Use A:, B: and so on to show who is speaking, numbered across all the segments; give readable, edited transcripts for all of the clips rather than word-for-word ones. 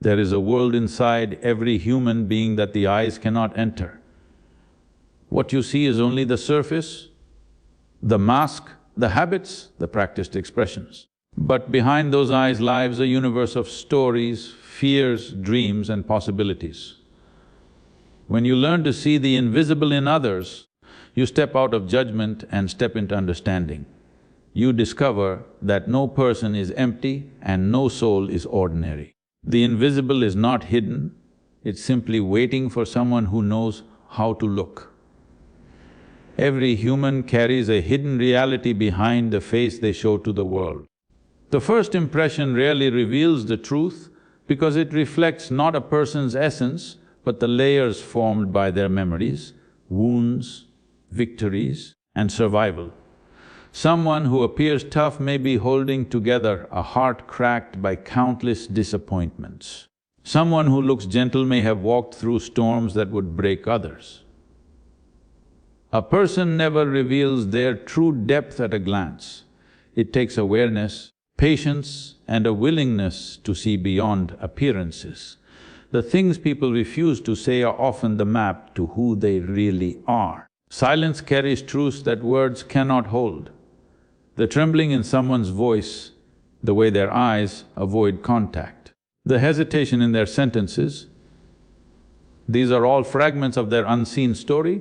A: There is a world inside every human being that the eyes cannot enter. What you see is only the surface, the mask, the habits, the practiced expressions. But behind those eyes lies a universe of stories, fears, dreams and possibilities. When you learn to see the invisible in others, you step out of judgment and step into understanding. You discover that no person is empty and no soul is ordinary. The invisible is not hidden, it's simply waiting for someone who knows how to look. Every human carries a hidden reality behind the face they show to the world. The first impression rarely reveals the truth because it reflects not a person's essence, but the layers formed by their memories, wounds, victories and survival. Someone who appears tough may be holding together a heart cracked by countless disappointments. Someone who looks gentle may have walked through storms that would break others. A person never reveals their true depth at a glance. It takes awareness, patience and a willingness to see beyond appearances. The things people refuse to say are often the map to who they really are. Silence carries truths that words cannot hold. The trembling in someone's voice, the way their eyes avoid contact, the hesitation in their sentences, these are all fragments of their unseen story.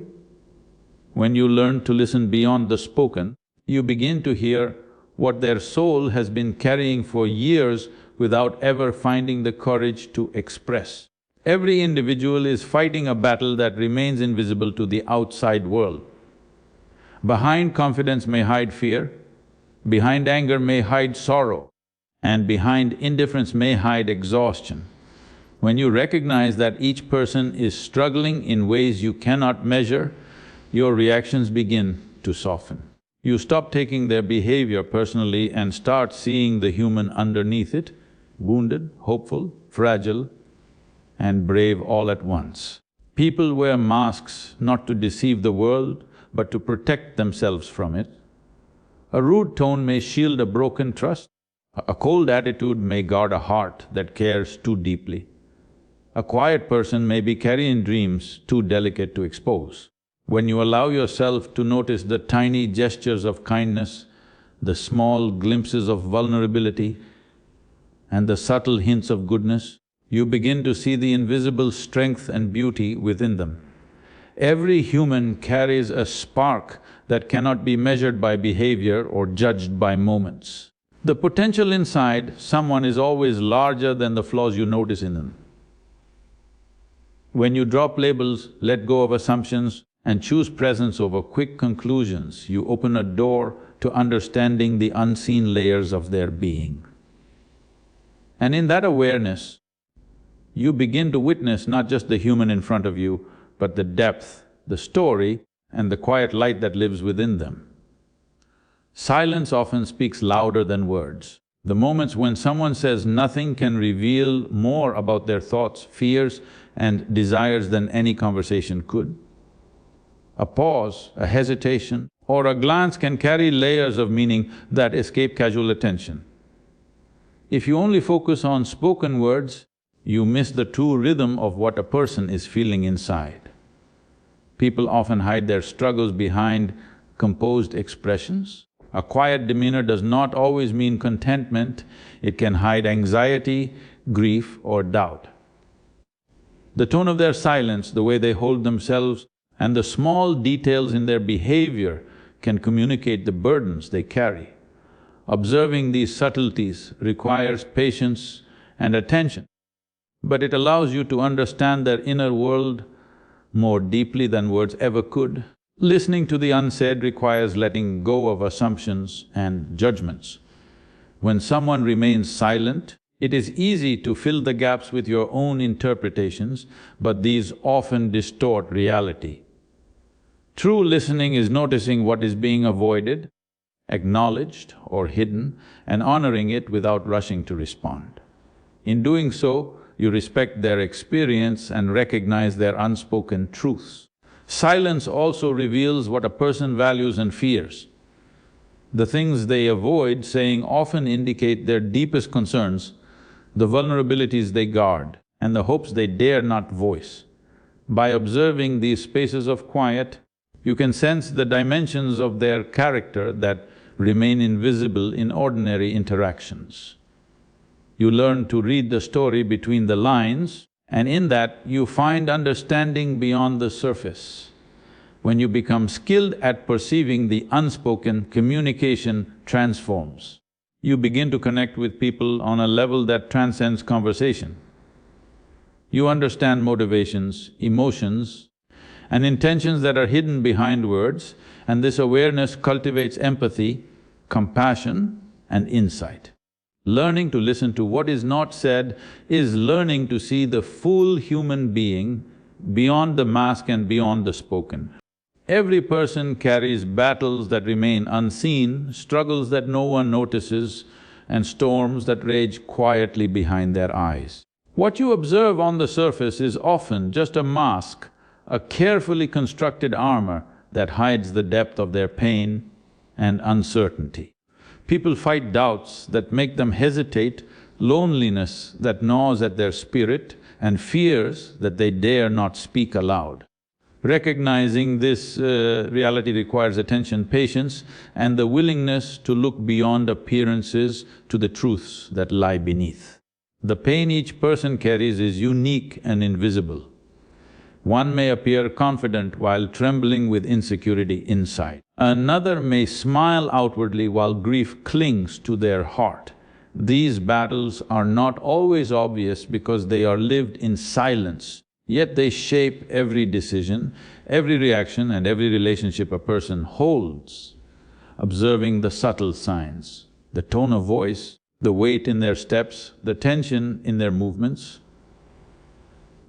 A: When you learn to listen beyond the spoken, you begin to hear what their soul has been carrying for years without ever finding the courage to express. Every individual is fighting a battle that remains invisible to the outside world. Behind confidence may hide fear, behind anger may hide sorrow, and behind indifference may hide exhaustion. When you recognize that each person is struggling in ways you cannot measure, your reactions begin to soften. You stop taking their behavior personally and start seeing the human underneath it, wounded, hopeful, fragile, and brave all at once. People wear masks not to deceive the world, but to protect themselves from it. A rude tone may shield a broken trust. A cold attitude may guard a heart that cares too deeply. A quiet person may be carrying dreams too delicate to expose. When you allow yourself to notice the tiny gestures of kindness, the small glimpses of vulnerability, and the subtle hints of goodness, you begin to see the invisible strength and beauty within them. Every human carries a spark that cannot be measured by behavior or judged by moments. The potential inside someone is always larger than the flaws you notice in them. When you drop labels, let go of assumptions, and choose presence over quick conclusions, you open a door to understanding the unseen layers of their being. And in that awareness, you begin to witness not just the human in front of you, but the depth, the story, and the quiet light that lives within them. Silence often speaks louder than words. The moments when someone says nothing can reveal more about their thoughts, fears, and desires than any conversation could. A pause, a hesitation, or a glance can carry layers of meaning that escape casual attention. If you only focus on spoken words, you miss the true rhythm of what a person is feeling inside. People often hide their struggles behind composed expressions. A quiet demeanor does not always mean contentment, it can hide anxiety, grief or doubt. The tone of their silence, the way they hold themselves, and the small details in their behavior can communicate the burdens they carry. Observing these subtleties requires patience and attention, but it allows you to understand their inner world more deeply than words ever could. Listening to the unsaid requires letting go of assumptions and judgments. When someone remains silent, it is easy to fill the gaps with your own interpretations, but these often distort reality. True listening is noticing what is being avoided, acknowledged or hidden, and honoring it without rushing to respond. In doing so, you respect their experience and recognize their unspoken truths. Silence also reveals what a person values and fears. The things they avoid saying often indicate their deepest concerns, the vulnerabilities they guard, and the hopes they dare not voice. By observing these spaces of quiet, you can sense the dimensions of their character that remain invisible in ordinary interactions. You learn to read the story between the lines, and in that you find understanding beyond the surface. When you become skilled at perceiving the unspoken, communication transforms. You begin to connect with people on a level that transcends conversation. You understand motivations, emotions, and intentions that are hidden behind words, and this awareness cultivates empathy, compassion, and insight. Learning to listen to what is not said is learning to see the full human being beyond the mask and beyond the spoken. Every person carries battles that remain unseen, struggles that no one notices, and storms that rage quietly behind their eyes. What you observe on the surface is often just a mask, a carefully constructed armor that hides the depth of their pain and uncertainty. People fight doubts that make them hesitate, loneliness that gnaws at their spirit, and fears that they dare not speak aloud. Recognizing this reality requires attention, patience, and the willingness to look beyond appearances to the truths that lie beneath. The pain each person carries is unique and invisible. One may appear confident while trembling with insecurity inside. Another may smile outwardly while grief clings to their heart. These battles are not always obvious because they are lived in silence, yet they shape every decision, every reaction and every relationship a person holds. Observing the subtle signs, the tone of voice, the weight in their steps, the tension in their movements,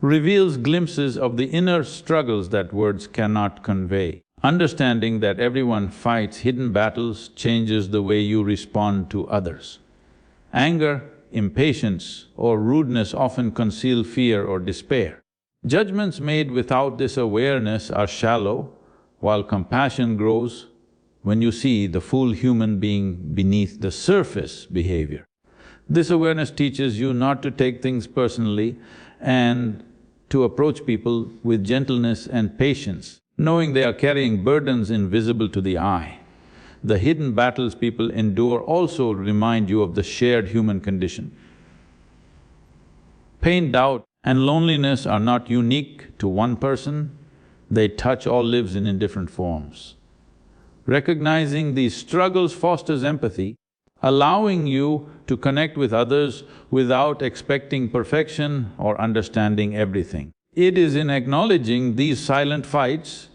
A: reveals glimpses of the inner struggles that words cannot convey. Understanding that everyone fights hidden battles changes the way you respond to others. Anger, impatience, or rudeness often conceal fear or despair. Judgments made without this awareness are shallow, while compassion grows when you see the full human being beneath the surface behavior. This awareness teaches you not to take things personally and to approach people with gentleness and patience, knowing they are carrying burdens invisible to the eye. The hidden battles people endure also remind you of the shared human condition. Pain, doubt, and loneliness are not unique to one person, they touch all lives in different forms. Recognizing these struggles fosters empathy, allowing you to connect with others without expecting perfection or understanding everything. It is in acknowledging these silent fights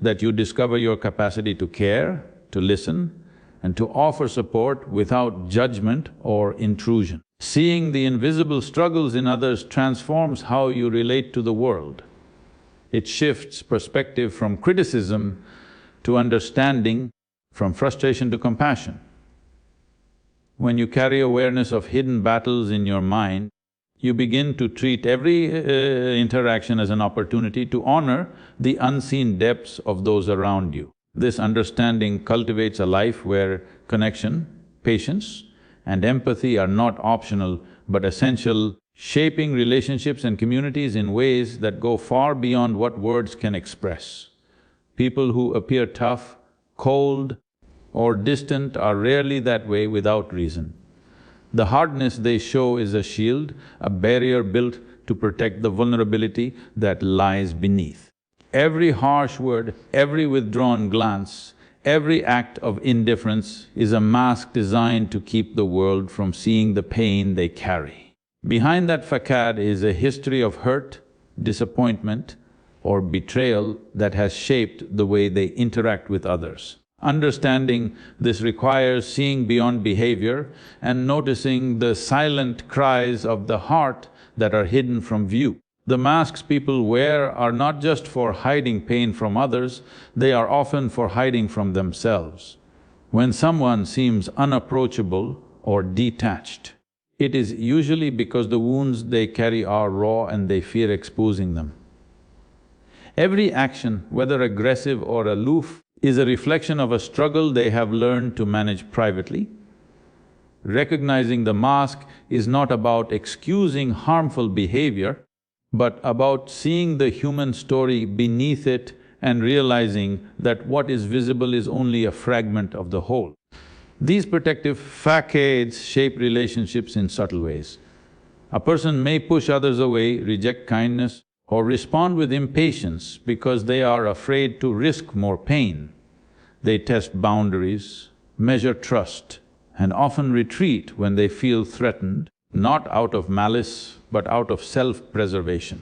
A: that you discover your capacity to care, to listen, and to offer support without judgment or intrusion. Seeing the invisible struggles in others transforms how you relate to the world. It shifts perspective from criticism to understanding, from frustration to compassion. When you carry awareness of hidden battles in your mind, you begin to treat every interaction as an opportunity to honor the unseen depths of those around you. This understanding cultivates a life where connection, patience, and empathy are not optional but essential, shaping relationships and communities in ways that go far beyond what words can express. People who appear tough, cold, or distant are rarely that way without reason. The hardness they show is a shield, a barrier built to protect the vulnerability that lies beneath. Every harsh word, every withdrawn glance, every act of indifference is a mask designed to keep the world from seeing the pain they carry. Behind that facade is a history of hurt, disappointment, or betrayal that has shaped the way they interact with others. Understanding this requires seeing beyond behavior and noticing the silent cries of the heart that are hidden from view. The masks people wear are not just for hiding pain from others, they are often for hiding from themselves. When someone seems unapproachable or detached, it is usually because the wounds they carry are raw and they fear exposing them. Every action, whether aggressive or aloof, is a reflection of a struggle they have learned to manage privately. Recognizing the mask is not about excusing harmful behavior, but about seeing the human story beneath it and realizing that what is visible is only a fragment of the whole. These protective facades shape relationships in subtle ways. A person may push others away, reject kindness, or respond with impatience because they are afraid to risk more pain. They test boundaries, measure trust, and often retreat when they feel threatened, not out of malice, but out of self-preservation.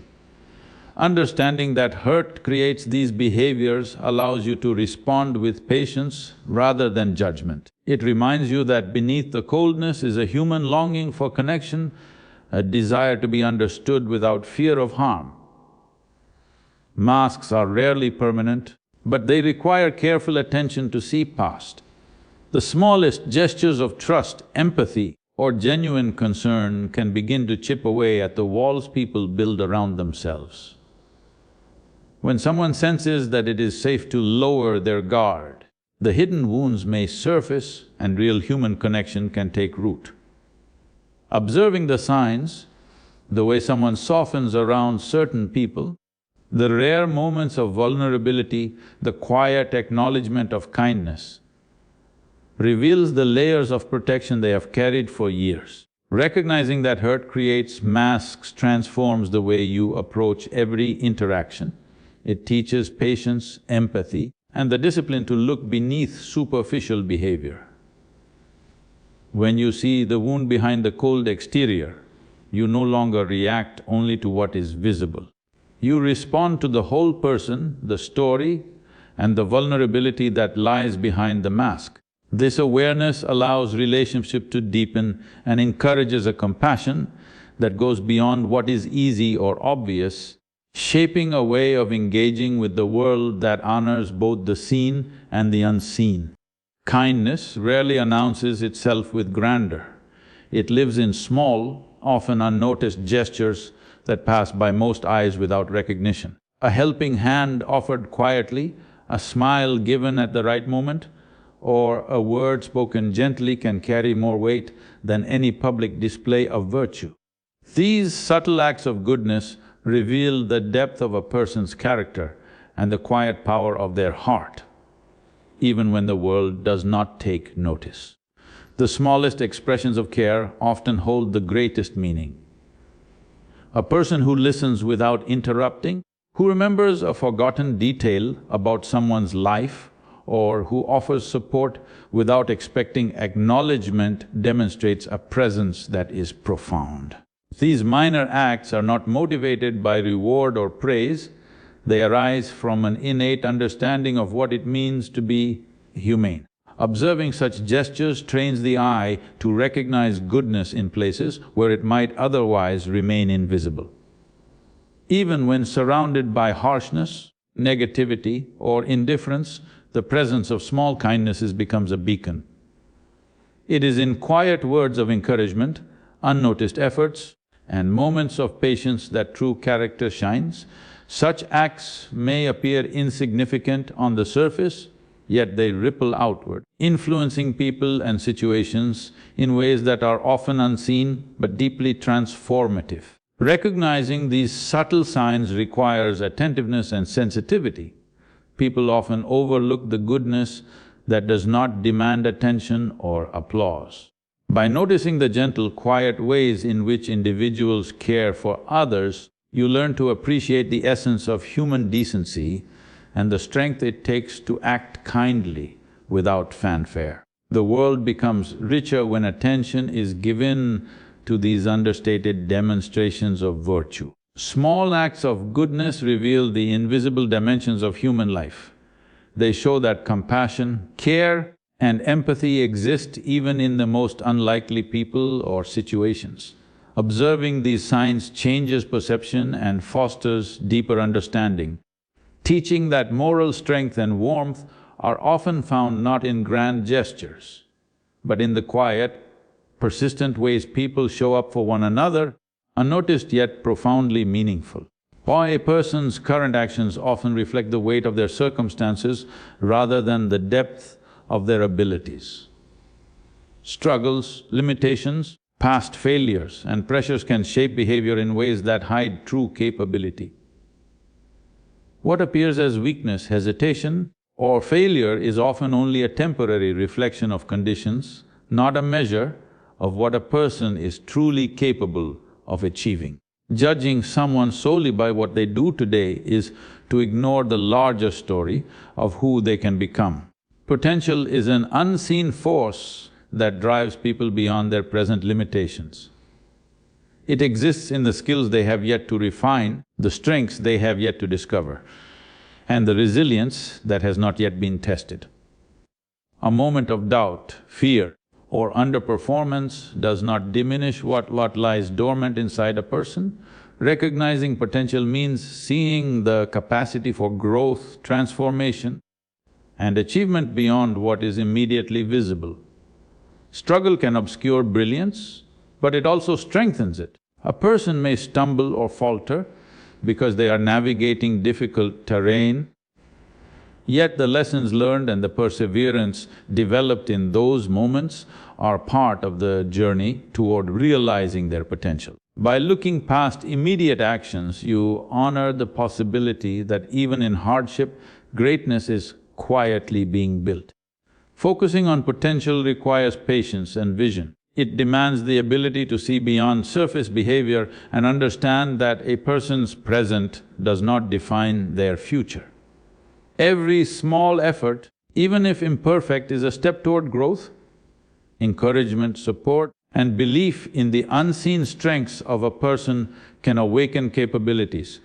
A: Understanding that hurt creates these behaviors allows you to respond with patience rather than judgment. It reminds you that beneath the coldness is a human longing for connection, a desire to be understood without fear of harm. Masks are rarely permanent, but they require careful attention to see past. The smallest gestures of trust, empathy, or genuine concern can begin to chip away at the walls people build around themselves. When someone senses that it is safe to lower their guard, the hidden wounds may surface and real human connection can take root. Observing the signs, the way someone softens around certain people, the rare moments of vulnerability, the quiet acknowledgement of kindness, reveals the layers of protection they have carried for years. Recognizing that hurt creates masks transforms the way you approach every interaction. It teaches patience, empathy, and the discipline to look beneath superficial behavior. When you see the wound behind the cold exterior, you no longer react only to what is visible. You respond to the whole person, the story, and the vulnerability that lies behind the mask. This awareness allows relationship to deepen and encourages a compassion that goes beyond what is easy or obvious, shaping a way of engaging with the world that honors both the seen and the unseen. Kindness rarely announces itself with grandeur. It lives in small, often unnoticed gestures that pass by most eyes without recognition. A helping hand offered quietly, a smile given at the right moment, or a word spoken gently can carry more weight than any public display of virtue. These subtle acts of goodness reveal the depth of a person's character and the quiet power of their heart, even when the world does not take notice. The smallest expressions of care often hold the greatest meaning. A person who listens without interrupting, who remembers a forgotten detail about someone's life, or who offers support without expecting acknowledgement demonstrates a presence that is profound. These minor acts are not motivated by reward or praise, they arise from an innate understanding of what it means to be humane. Observing such gestures trains the eye to recognize goodness in places where it might otherwise remain invisible. Even when surrounded by harshness, negativity, or indifference, the presence of small kindnesses becomes a beacon. It is in quiet words of encouragement, unnoticed efforts, and moments of patience that true character shines. Such acts may appear insignificant on the surface, yet they ripple outward, influencing people and situations in ways that are often unseen but deeply transformative. Recognizing these subtle signs requires attentiveness and sensitivity. People often overlook the goodness that does not demand attention or applause. By noticing the gentle, quiet ways in which individuals care for others, you learn to appreciate the essence of human decency and the strength it takes to act kindly without fanfare. The world becomes richer when attention is given to these understated demonstrations of virtue. Small acts of goodness reveal the invisible dimensions of human life. They show that compassion, care, and empathy exist even in the most unlikely people or situations. Observing these signs changes perception and fosters deeper understanding, teaching that moral strength and warmth are often found not in grand gestures, but in the quiet, persistent ways people show up for one another, unnoticed yet profoundly meaningful. Why a person's current actions often reflect the weight of their circumstances rather than the depth of their abilities. Struggles, limitations, past failures and pressures can shape behavior in ways that hide true capability. What appears as weakness, hesitation, or failure is often only a temporary reflection of conditions, not a measure of what a person is truly capable of achieving. Judging someone solely by what they do today is to ignore the larger story of who they can become. Potential is an unseen force that drives people beyond their present limitations. It exists in the skills they have yet to refine, the strengths they have yet to discover, and the resilience that has not yet been tested. A moment of doubt, fear, or underperformance does not diminish what lies dormant inside a person. Recognizing potential means seeing the capacity for growth, transformation, and achievement beyond what is immediately visible. Struggle can obscure brilliance, but it also strengthens it. A person may stumble or falter because they are navigating difficult terrain, yet the lessons learned and the perseverance developed in those moments are part of the journey toward realizing their potential. By looking past immediate actions, you honor the possibility that even in hardship, greatness is quietly being built. Focusing on potential requires patience and vision. It demands the ability to see beyond surface behavior and understand that a person's present does not define their future. Every small effort, even if imperfect, is a step toward growth. Encouragement, support, and belief in the unseen strengths of a person can awaken capabilities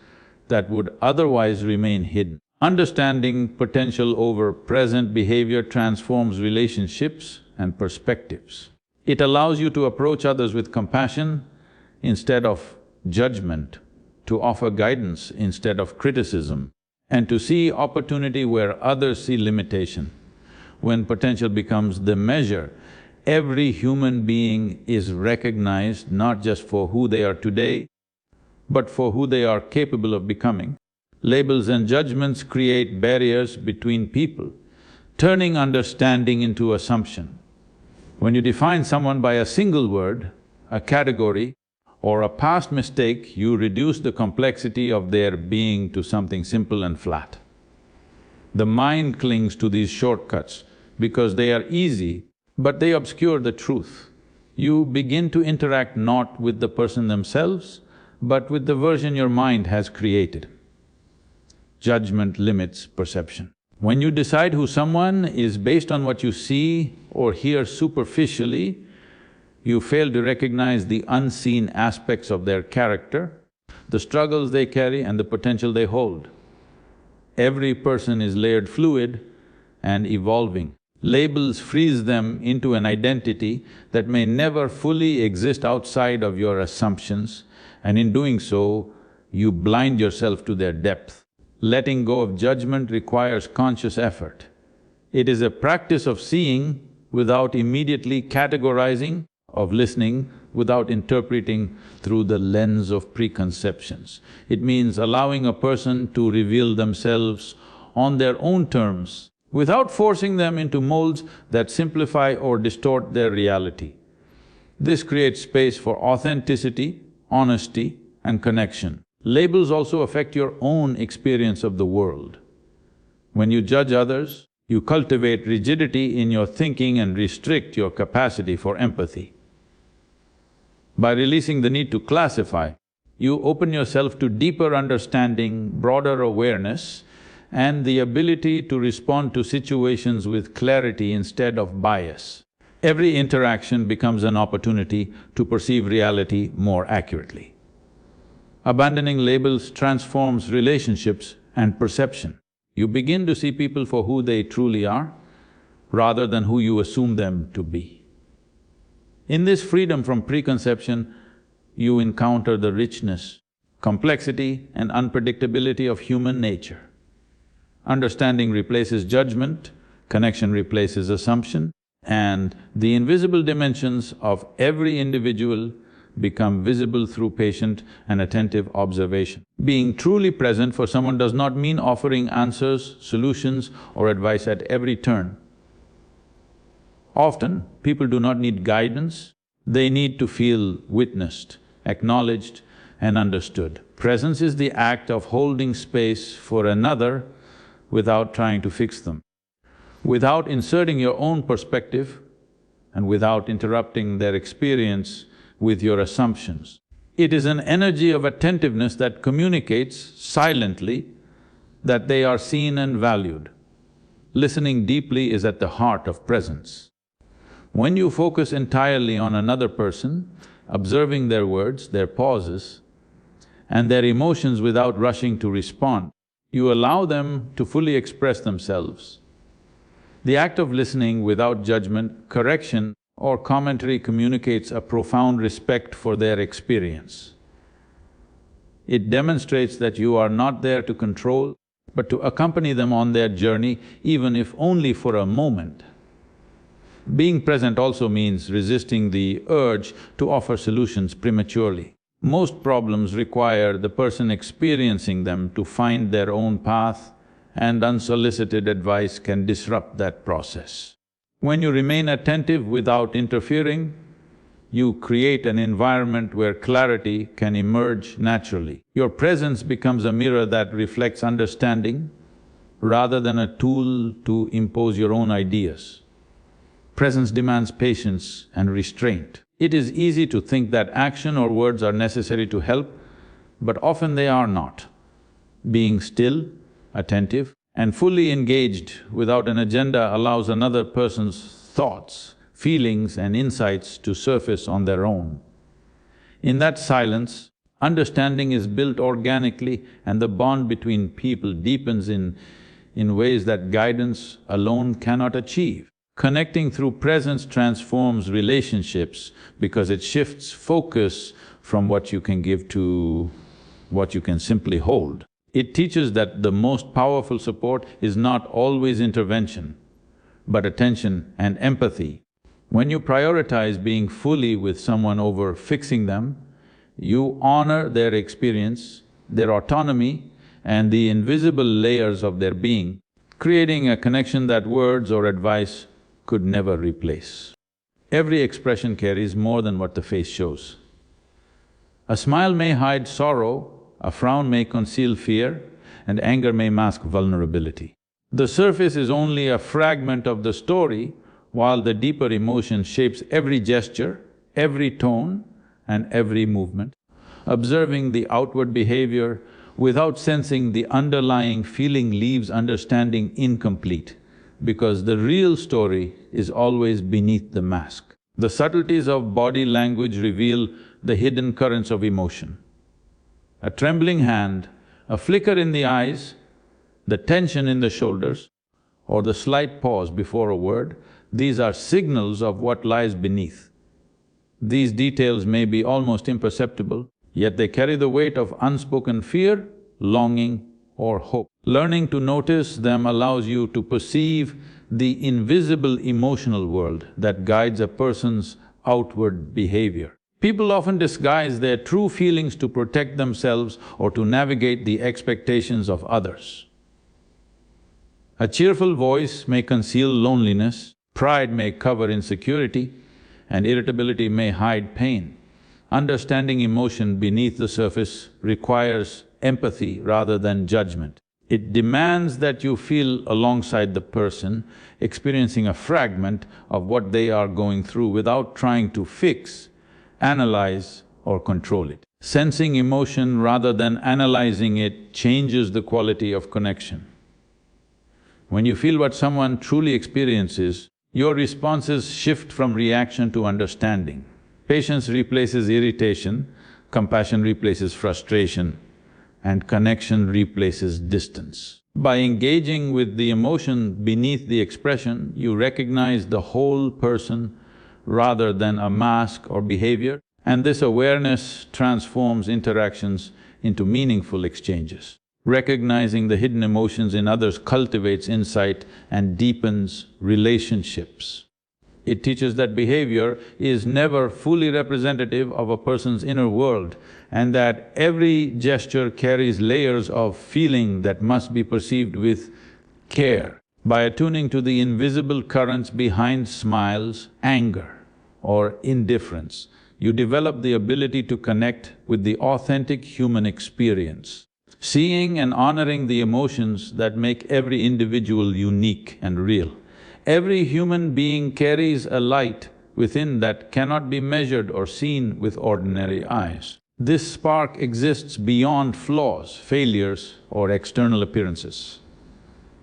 A: that would otherwise remain hidden. Understanding potential over present behavior transforms relationships and perspectives. It allows you to approach others with compassion instead of judgment, to offer guidance instead of criticism, and to see opportunity where others see limitation. When potential becomes the measure, every human being is recognized not just for who they are today, but for who they are capable of becoming. Labels and judgments create barriers between people, turning understanding into assumption. When you define someone by a single word, a category, or a past mistake, you reduce the complexity of their being to something simple and flat. The mind clings to these shortcuts because they are easy, but they obscure the truth. You begin to interact not with the person themselves, but with the version your mind has created. Judgment limits perception. When you decide who someone is based on what you see or hear superficially, you fail to recognize the unseen aspects of their character, the struggles they carry and the potential they hold. Every person is layered fluid and evolving. Labels freeze them into an identity that may never fully exist outside of your assumptions, and in doing so, you blind yourself to their depth. Letting go of judgment requires conscious effort. It is a practice of seeing without immediately categorizing, of listening without interpreting through the lens of preconceptions. It means allowing a person to reveal themselves on their own terms, without forcing them into molds that simplify or distort their reality. This creates space for authenticity, honesty, and connection. Labels also affect your own experience of the world. When you judge others, you cultivate rigidity in your thinking and restrict your capacity for empathy. By releasing the need to classify, you open yourself to deeper understanding, broader awareness, and the ability to respond to situations with clarity instead of bias. Every interaction becomes an opportunity to perceive reality more accurately. Abandoning labels transforms relationships and perception. You begin to see people for who they truly are, rather than who you assume them to be. In this freedom from preconception, you encounter the richness, complexity and unpredictability of human nature. Understanding replaces judgment, connection replaces assumption, and the invisible dimensions of every individual become visible through patient and attentive observation. Being truly present for someone does not mean offering answers, solutions, or advice at every turn. Often, people do not need guidance, they need to feel witnessed, acknowledged and understood. Presence is the act of holding space for another without trying to fix them, without inserting your own perspective and without interrupting their experience with your assumptions. It is an energy of attentiveness that communicates silently that they are seen and valued. Listening deeply is at the heart of presence. When you focus entirely on another person, observing their words, their pauses, and their emotions without rushing to respond, you allow them to fully express themselves. The act of listening without judgment, correction, or commentary communicates a profound respect for their experience. It demonstrates that you are not there to control, but to accompany them on their journey, even if only for a moment. Being present also means resisting the urge to offer solutions prematurely. Most problems require the person experiencing them to find their own path, and unsolicited advice can disrupt that process. When you remain attentive without interfering, you create an environment where clarity can emerge naturally. Your presence becomes a mirror that reflects understanding rather than a tool to impose your own ideas. Presence demands patience and restraint. It is easy to think that action or words are necessary to help, but often they are not. Being still, attentive, and fully engaged without an agenda allows another person's thoughts, feelings and insights to surface on their own. In that silence, understanding is built organically and the bond between people deepens in ways that guidance alone cannot achieve. Connecting through presence transforms relationships because it shifts focus from what you can give to what you can simply hold. It teaches that the most powerful support is not always intervention, but attention and empathy. When you prioritize being fully with someone over fixing them, you honor their experience, their autonomy and the invisible layers of their being, creating a connection that words or advice could never replace. Every expression carries more than what the face shows. A smile may hide sorrow, a frown may conceal fear, and anger may mask vulnerability. The surface is only a fragment of the story, while the deeper emotion shapes every gesture, every tone, and every movement. Observing the outward behavior without sensing the underlying feeling leaves understanding incomplete, because the real story is always beneath the mask. The subtleties of body language reveal the hidden currents of emotion. A trembling hand, a flicker in the eyes, the tension in the shoulders, or the slight pause before a word, these are signals of what lies beneath. These details may be almost imperceptible, yet they carry the weight of unspoken fear, longing, or hope. Learning to notice them allows you to perceive the invisible emotional world that guides a person's outward behavior. People often disguise their true feelings to protect themselves or to navigate the expectations of others. A cheerful voice may conceal loneliness, pride may cover insecurity, and irritability may hide pain. Understanding emotion beneath the surface requires empathy rather than judgment. It demands that you feel alongside the person, experiencing a fragment of what they are going through without trying to fix, analyze or control it. Sensing emotion rather than analyzing it changes the quality of connection. When you feel what someone truly experiences, your responses shift from reaction to understanding. Patience replaces irritation, compassion replaces frustration, and connection replaces distance. By engaging with the emotion beneath the expression, you recognize the whole person rather than a mask or behavior, and this awareness transforms interactions into meaningful exchanges. Recognizing the hidden emotions in others cultivates insight and deepens relationships. It teaches that behavior is never fully representative of a person's inner world, and that every gesture carries layers of feeling that must be perceived with care. By attuning to the invisible currents behind smiles, anger, or indifference, you develop the ability to connect with the authentic human experience, seeing and honoring the emotions that make every individual unique and real. Every human being carries a light within that cannot be measured or seen with ordinary eyes. This spark exists beyond flaws, failures, or external appearances.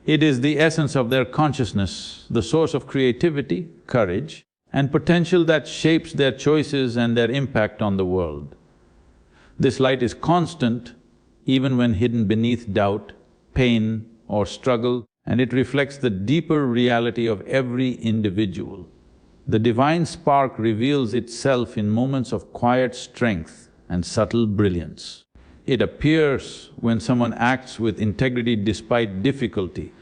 A: It is the essence of their consciousness, the source of creativity, courage, and potential that shapes their choices and their impact on the world. This light is constant, even when hidden beneath doubt, pain, or struggle, and it reflects the deeper reality of every individual. The divine spark reveals itself in moments of quiet strength and subtle brilliance. It appears when someone acts with integrity despite difficulty,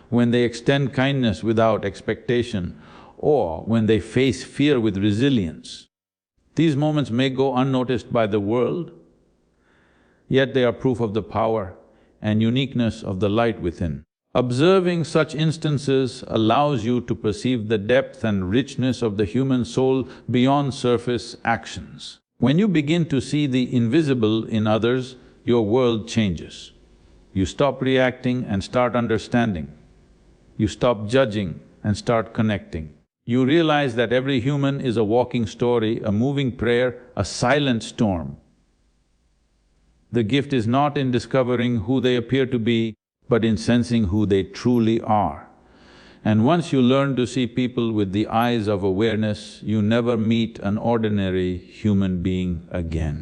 A: when they extend kindness without expectation, or when they face fear with resilience. These moments may go unnoticed by the world, yet they are proof of the power and uniqueness of the light within. Observing such instances allows you to perceive the depth and richness of the human soul beyond surface actions. When you begin to see the invisible in others, your world changes. You stop reacting and start understanding. You stop judging and start connecting. You realize that every human is a walking story, a moving prayer, a silent storm. The gift is not in discovering who they appear to be, but in sensing who they truly are. And once you learn to see people with the eyes of awareness, you never meet an ordinary human being again.